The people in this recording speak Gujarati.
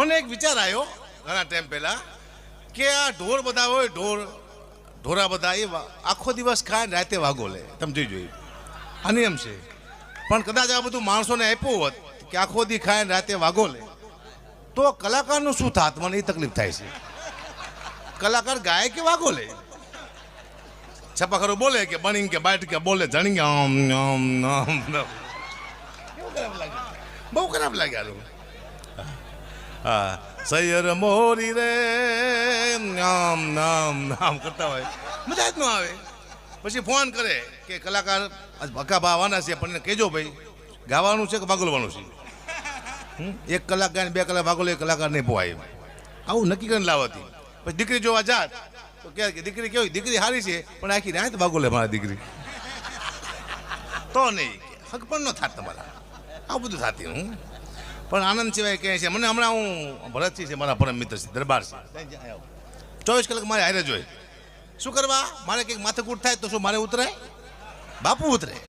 મને એક વિચાર આવ્યો ઘણા ટાઈમ પહેલા કે આ ઢોર બધા હોય ઢોરા બધા એ આખો દિવસ ખાય રાતે વાગો લે. તમે જોઈ આ નિયમ છે. પણ કદાચ આ બધું માણસોને આપ્યું હોત કે આખો દી ખાય રાતે વાગો લે તો કલાકારનું શું થાત? મને એ તકલીફ થાય છે. કલાકાર ગાય કે વાગો લે? છપાખરો બોલે કે બની કે બાઈટ કે બોલે જણી કે આમ આમ આમ. બહુ ખરાબ લાગ્યા. હા, સૈયર મોરી રે નામ નામ નામ કરતા હોય મજા જ ન આવે. પછી ફોન કરે કે કલાકાર ભક્કા આવવાના છે પણ એને કહેજો ભાઈ ગાવાનું છે કે ભાગોલવાનું છે. 1 કલાક ગાય 2 કલાક ભાગોલે કલાકાર નહીં પોવાય. આવું નક્કી કરીને લાવતી. પછી દીકરી જોવા જાત તો કે દીકરી કેવી? દીકરી સારી છે પણ આખી રાત ભાગોલે મારા દીકરી. તો નહીં હક પણ ન થાત તમારા. આવું બધું થતી હું પણ આનંદ સિવાય કહે છે. મને હમણાં હું ભરતસિંહ છે મારા પરમ મિત્ર છે, દરબાર છે, 24 કલાક મારે હારે જોઈએ. શું કરવા? મારે કંઈક માથાકૂટ થાય તો શું મારે ઉતરાય? બાપુ ઉતરે.